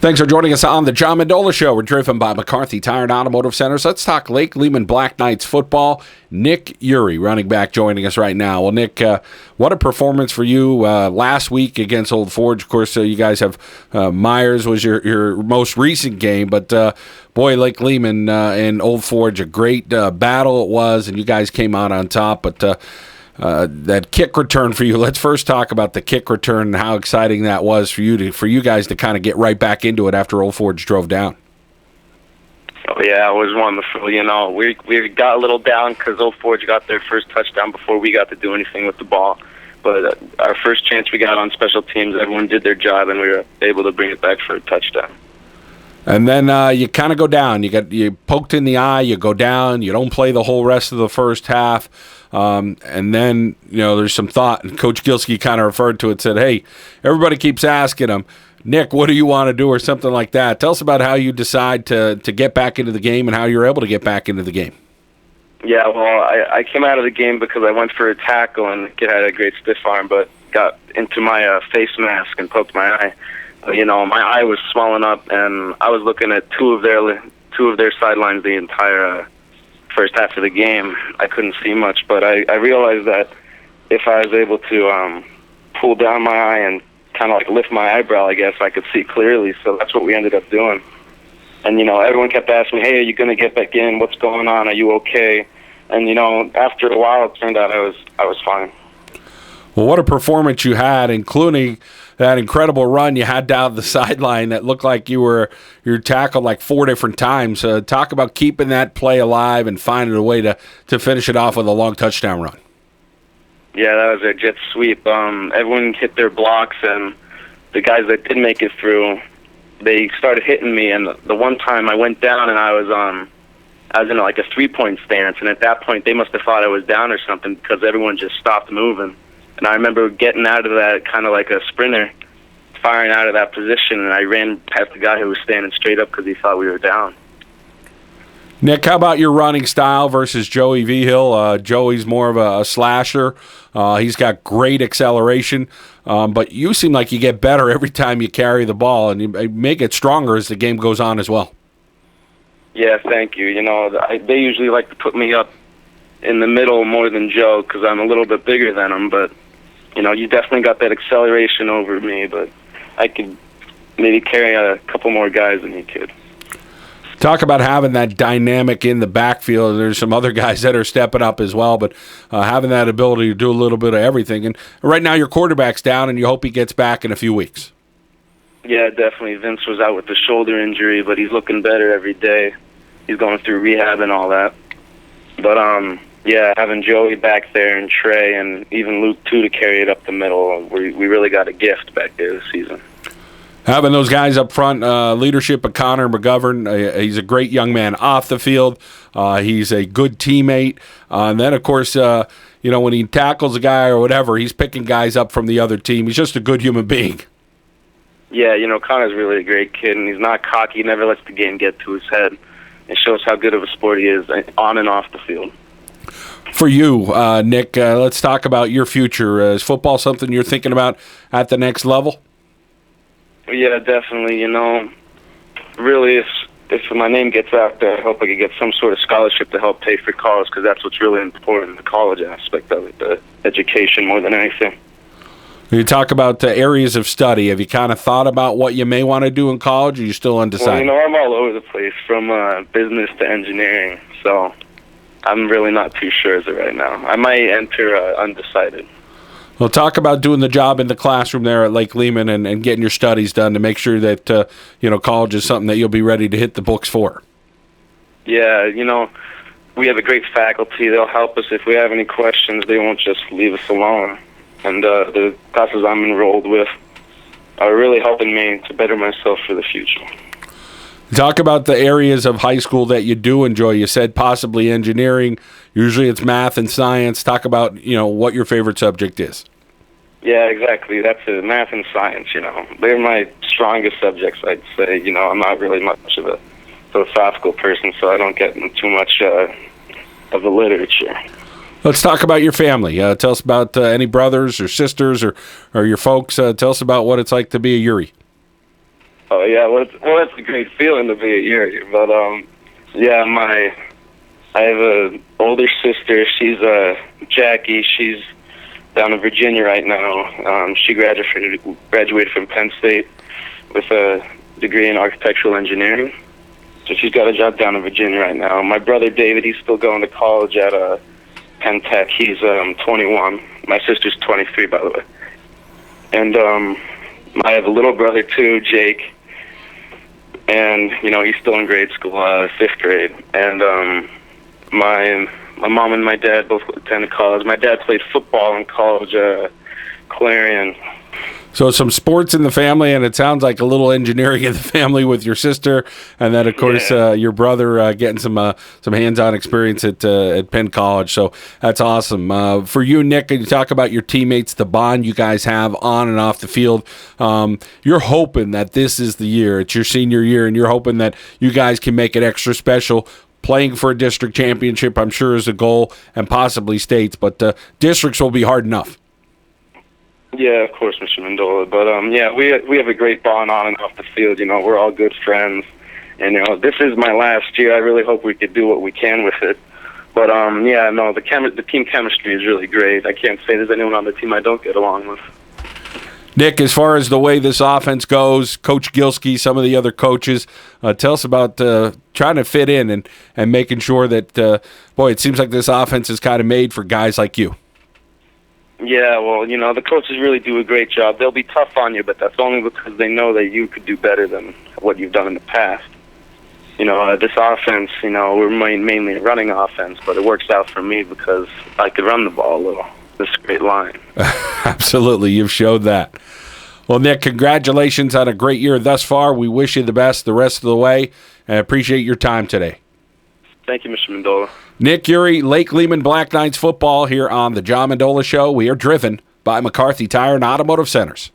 Thanks for joining us on the John Mendola Show. We're driven by McCarthy Tire and Automotive Centers. Let's talk Lake Lehman Black Knights football. Nick Eury, running back, joining us right now. Well, Nick, what a performance for you last week against Old Forge. Of course, you guys have Myers was your most recent game, but boy, Lake Lehman and Old Forge, a great battle it was, and you guys came out on top. But that kick return for you. Let's first talk about the kick return and how exciting that was for you guys to kind of get right back into it after Old Forge drove down. Oh yeah, it was wonderful. You know, we got a little down because Old Forge got their first touchdown before we got to do anything with the ball. But our first chance we got on special teams, everyone did their job, and we were able to bring it back for a touchdown. And then you kind of go down. You poked in the eye. You go down. You don't play the whole rest of the first half. And then, there's some thought, and Coach Gilski kind of referred to it, said, hey, everybody keeps asking him, Nick, what do you want to do, or something like that. Tell us about how you decide to get back into the game and how you're able to get back into the game. Yeah, well, I came out of the game because I went for a tackle, and the kid had a great stiff arm, but got into my face mask and poked my eye. My eye was swelling up, and I was looking at two of their sidelines the entire first half of the game. I couldn't see much, but I realized that if I was able to pull down my eye and kind of like lift my eyebrow, I guess I could see clearly. So that's what we ended up doing. And everyone kept asking me, "Hey, are you going to get back in? What's going on? Are you okay?" And after a while, it turned out I was fine. Well, what a performance you had, including that incredible run you had down the sideline that looked like you were tackled like 4 different times. Talk about keeping that play alive and finding a way to finish it off with a long touchdown run. Yeah, that was a jet sweep. Everyone hit their blocks, and the guys that did make it through, they started hitting me. And the one time I went down, and I was in like a 3-point stance, and at that point they must have thought I was down or something because everyone just stopped moving. And I remember getting out of that kind of like a sprinter, firing out of that position, and I ran past the guy who was standing straight up because he thought we were down. Nick, how about your running style versus Joey Vigil? Joey's more of a slasher. He's got great acceleration, but you seem like you get better every time you carry the ball, and you make it stronger as the game goes on as well. Yeah, thank you. They usually like to put me up in the middle more than Joe because I'm a little bit bigger than him, but you definitely got that acceleration over me, but I could maybe carry a couple more guys than you could. Talk about having that dynamic in the backfield. There's some other guys that are stepping up as well, but having that ability to do a little bit of everything. And right now your quarterback's down, and you hope he gets back in a few weeks. Yeah, definitely. Vince was out with the shoulder injury, but he's looking better every day. He's going through rehab and all that. But, yeah, having Joey back there and Trey and even Luke, too, to carry it up the middle, we really got a gift back there this season. Having those guys up front, leadership of Connor McGovern, he's a great young man off the field. He's a good teammate. And then, of course, when he tackles a guy or whatever, he's picking guys up from the other team. He's just a good human being. Yeah, Connor's really a great kid, and he's not cocky. He never lets the game get to his head. It shows how good of a sport he is on and off the field. For you, Nick, let's talk about your future. Is football something you're thinking about at the next level? Yeah, definitely. Really, if my name gets out there, I hope I could get some sort of scholarship to help pay for college because that's what's really important, the college aspect of it, the education more than anything. You talk about areas of study. Have you kind of thought about what you may want to do in college, or are you still undecided? Well, I'm all over the place, from business to engineering, so I'm really not too sure as of right now. I might enter undecided. Well, talk about doing the job in the classroom there at Lake Lehman and getting your studies done to make sure that college is something that you'll be ready to hit the books for. Yeah, we have a great faculty. They'll help us if we have any questions. They won't just leave us alone. And the classes I'm enrolled with are really helping me to better myself for the future. Talk about the areas of high school that you do enjoy. You said possibly engineering. Usually it's math and science. Talk about, what your favorite subject is. Yeah, exactly. That's it. Math and science, They're my strongest subjects, I'd say. I'm not really much of a philosophical person, so I don't get into too much of the literature. Let's talk about your family. Tell us about any brothers or sisters or your folks. Tell us about what it's like to be a Eury. Oh yeah, it's a great feeling to be a Eury. But yeah, I have a older sister. She's Jackie. She's down in Virginia right now. She graduated from Penn State with a degree in architectural engineering. So she's got a job down in Virginia right now. My brother David, he's still going to college at Penn Tech. He's 21. My sister's 23, by the way. And I have a little brother too, Jake. And he's still in grade school, 5th grade. And my mom and my dad both attended college. My dad played football in college, Clarion. So some sports in the family, and it sounds like a little engineering in the family with your sister, and then of course your brother getting some hands-on experience at Penn College. So that's awesome. For you, Nick, you talk about your teammates, the bond you guys have on and off the field. You're hoping that this is the year. It's your senior year, and you're hoping that you guys can make it extra special. Playing for a district championship, I'm sure, is a goal, and possibly states, but districts will be hard enough. Yeah, of course, Mr. Mendola. But yeah, we have a great bond on and off the field. We're all good friends, and this is my last year. I really hope we could do what we can with it. But yeah, no, the team chemistry is really great. I can't say there's anyone on the team I don't get along with. Nick, as far as the way this offense goes, Coach Gilski, some of the other coaches, tell us about trying to fit in and making sure that, boy, it seems like this offense is kind of made for guys like you. Yeah, well, the coaches really do a great job. They'll be tough on you, but that's only because they know that you could do better than what you've done in the past. This offense, we're mainly a running offense, but it works out for me because I could run the ball a little. This is a great line. Absolutely, you've showed that. Well, Nick, congratulations on a great year thus far. We wish you the best the rest of the way, and appreciate your time today. Thank you, Mr. Mendola. Nick Eury, Lake Lehman Black Knights football here on the John Mendola Show. We are driven by McCarthy Tire and Automotive Centers.